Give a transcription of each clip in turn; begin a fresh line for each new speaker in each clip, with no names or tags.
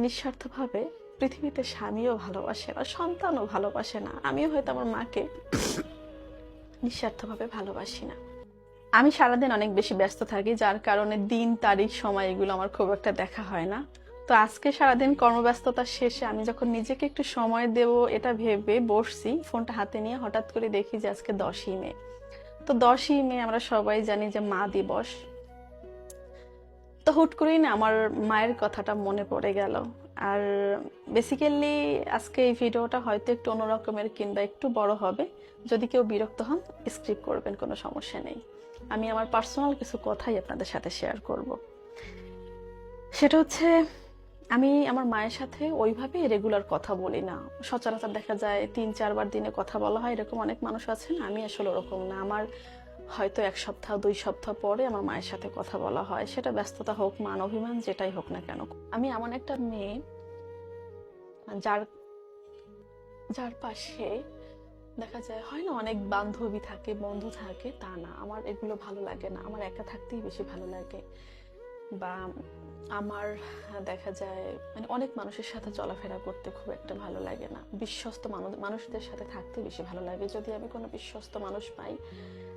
নিঃস্বার্থভাবে পৃথিবীতে স্বামীও ভালোবাসে না, সন্তানও ভালোবাসে না। আমিও হয়তো আমার মাকে নিঃস্বার্থভাবে ভালোবাসি না। আমি সারাদিন অনেক বেশি ব্যস্ত থাকি, যার কারণে দিন তারিখ সময় এগুলো আমার খুব একটা দেখা হয় না। তো আজকে সারাদিন কর্মব্যস্ততার শেষে আমি যখন নিজেকে একটু সময় দেব এটা ভেবে বসছি, ফোনটা হাতে নিয়ে হঠাৎ করে দেখি যে আজকে 10ই মে। তো 10ই মে আমরা সবাই জানি যে মা দিবস। তো হুট করেই না আমার মায়ের কথাটা মনে পড়ে গেল। আর বেসিক্যালি আজকে এই ভিডিওটা হয়তো একটু অন্যরকমের কিংবা একটু বড় হবে। যদি কেউ বিরক্ত হন স্কিপ করবেন, কোনো সমস্যা নেই। আমি আমার পার্সোনাল কিছু কথাই আপনাদের সাথে শেয়ার করব। সেটা হচ্ছে, আমি আমার মায়ের সাথে ওইভাবে রেগুলার কথা বলি না। সচরাচর দেখা যায় 3-4 বার দিনে কথা বলা হয়, এরকম অনেক মানুষ আছেন। আমি আসলে ওরকম না। আমার হয়তো 1 সপ্তাহ 2 সপ্তাহ পরে আমার মায়ের সাথে কথা বলা হয়, সেটা ব্যস্ততা হোক, মান অভিমান যেটাই হোক না কেন। আমি এমন একটা মেয়ে যার যার পাশে দেখা যায়, হয় না অনেক বান্ধবী থাকে, বন্ধু থাকে, তা না। আমার এগুলো ভালো লাগে না, আমার একা থাকতেই বেশি ভালো লাগে। বা আমার দেখা যায় মানে অনেক মানুষের সাথে চলাফেরা করতে খুব একটা ভালো লাগে না। বিশ্বস্ত মানুষদের সাথে থাকতে বেশি ভালো লাগে। যদি আমি কোনো বিশ্বস্ত মানুষ পাই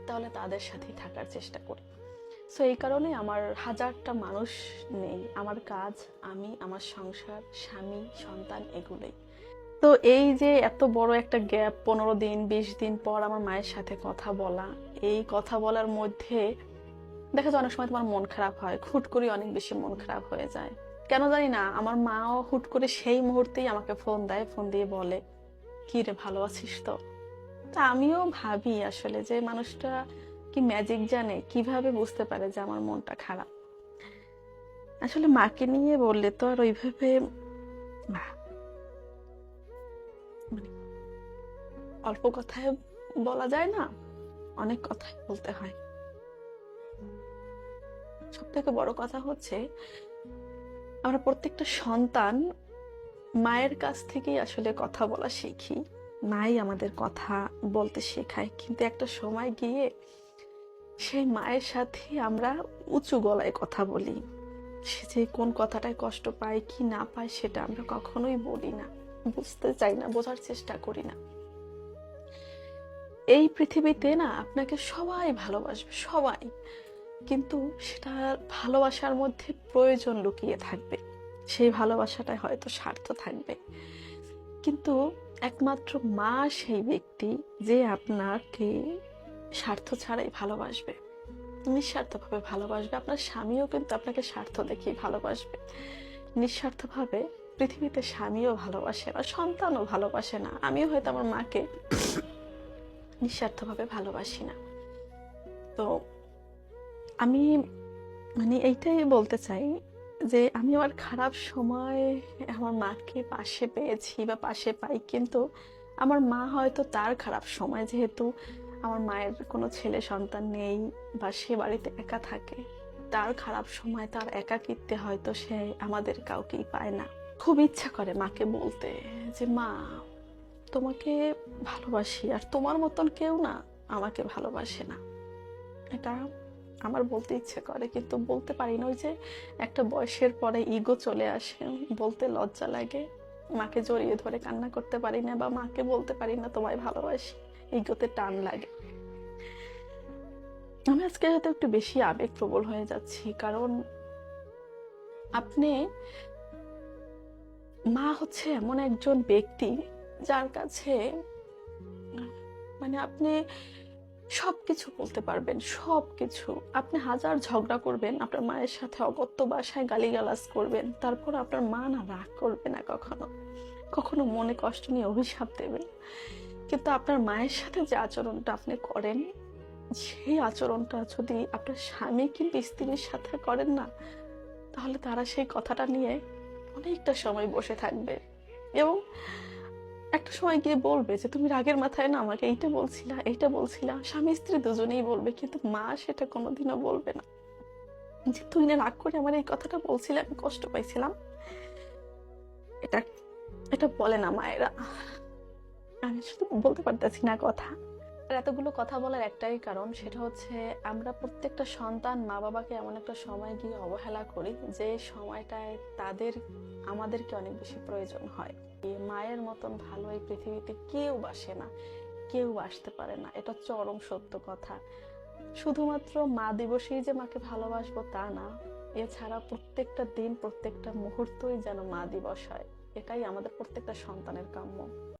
তাহলে তাদের সাথেই থাকার চেষ্টা করি। সো এই কারণে আমার হাজারটা মানুষ নেই। আমার কাজ, আমি, আমার সংসার, স্বামী, সন্তান, এগুলোই। তো এই যে এত বড় একটা গ্যাপ, 15 দিন 20 দিন পর আমার মায়ের সাথে কথা বলা, এই কথা বলার মধ্যে দেখা যায় অনেক সময় তোমার মন খারাপ হয়, হুট করে অনেক বেশি মন খারাপ হয়ে যায়। কেন জানি না, আমার মাও হুট করে সেই মুহূর্তেই আমাকে ফোন দেয়, ফোন দিয়ে বলে, কি রে, ভালো আছিস তো? তা আমিও ভাবি আসলে যে মানুষটা কি ম্যাজিক জানে, কিভাবে বুঝতে পারে যে আমার মনটা খারাপ। আসলে মাকে নিয়ে বললে তো আর ওইভাবে মানে অল্প কথায় বলা যায় না, অনেক কথাই বলতে হয়। সব থেকে বড় কথা হচ্ছে, আমরা প্রত্যেকটা সন্তান মায়ের কাছ থেকেই আসলে কথা বলা শিখি। মাই আমাদের কথা বলতে শেখায়, কিন্তু একটা সময় গিয়ে সেই মায়ের সাথে আমরা উঁচু গলায় কথা বলি। সে যে কোন কথাটায় কষ্ট পায় কি না পায় সেটা আমরা কখনোই বলি না, বুঝতে চাই না, বোঝার চেষ্টা করি না। এই পৃথিবীতে না আপনাকে সবাই ভালোবাসবে, সবাই। কিন্তু সেটা ভালোবাসার মধ্যে প্রয়োজন লুকিয়ে থাকবে, সেই ভালোবাসাটায় হয়তো স্বার্থ থাকবে। কিন্তু একমাত্র মা সেই ব্যক্তি যে আপনাকে স্বার্থ ছাড়াই ভালোবাসবে, নিঃস্বার্থভাবে ভালোবাসবে। আপনার স্বামীও কিন্তু আপনাকে স্বার্থ দেখিয়ে ভালোবাসবে। নিঃস্বার্থভাবে পৃথিবীতে স্বামীও ভালোবাসে না, সন্তানও ভালোবাসে না। আমিও হয়তো আমার মাকে নিঃস্বার্থভাবে ভালোবাসি না। তো আমি মানে এইটাই বলতে চাই যে আমি আমার খারাপ সময় আমার মাকে পাশে পেয়েছি বা পাশে পাই, কিন্তু আমার মা হয়তো তার খারাপ সময়, যেহেতু আমার মায়ের কোনো ছেলে সন্তান নেই বা সে বাড়িতে একা থাকে, তার খারাপ সময়, তার একাকিত্বে হয়তো সে আমাদের কাউকেই পায় না। খুব ইচ্ছা করে মাকে বলতে যে মা, তোমাকে ভালোবাসি, আর তোমার মতন কেউ না আমাকে ভালোবাসে না। এটা আমার বলতে ইচ্ছে করে, কিন্তু বলতে পারি না। ওই যে একটা বয়সের পরে ইগো চলে আসে, বলতে লজ্জা লাগে। মাকে জড়িয়ে ধরে কান্না করতে পারি না, বা মাকে বলতে পারি না তোমায় ভালোবাসি, ইগোতে টান লাগে। আমি আজকে হয়তো একটু বেশি আবেগপ্রবল হয়ে যাচ্ছি, কারণ আপনি, মা হচ্ছে এমন একজন ব্যক্তি যার কাছে মানে আপনি সবকিছু বলতে পারবেন, সবকিছু। আপনি হাজার ঝগড়া করবেন, আপনার মায়ের সাথে অকথ্য ভাষায় গালিগালাজ করবেন, তারপর আপনার মা না রাগ করবে না, কখনো কখনো মনে কষ্ট নিয়ে অভিশাপ দেবেন। কিন্তু আপনার মায়ের সাথে যে আচরণটা আপনি করেন, সেই আচরণটা যদি আপনার স্বামী কিংবা স্ত্রীর সাথে করেন না, তাহলে তারা সেই কথাটা নিয়ে অনেকটা সময় বসে থাকবে এবং একটা সময় গিয়ে বলবে যে তুমি রাগের মাথায় না আমাকে এইটা বলছিলা, এইটা বলছিলা। স্বামী স্ত্রী দুজনেই বলবে, কিন্তু মা সেটা কোনোদিনও বলবে না যে তুই না রাগ করে আমার এই কথাটা বলছিলে, আমি কষ্ট পাইছিলাম। এটা এটা বলে না মায়েরা। আমি শুধু বলতে পারতেছি না কথা, এতগুলো কথা বলার একটাই কারণ, সেটা হচ্ছে আমরা প্রত্যেকটা সন্তান মা বাবাকে এমন একটা সময় গিয়ে অবহেলা করি যে সময়টায় আমাদেরকে অনেক বেশি প্রয়োজন হয়। এই মায়ের মতন ভালো এই পৃথিবীতে কেউ বাসে না, কেউ আসতে পারে না, এটা চরম সত্য কথা। শুধুমাত্র মা দিবসেই যে মাকে ভালোবাসবো তা না, এছাড়া প্রত্যেকটা দিন প্রত্যেকটা মুহূর্তই যেন মা দিবস হয়, এটাই আমাদের প্রত্যেকটা সন্তানের কাম্য।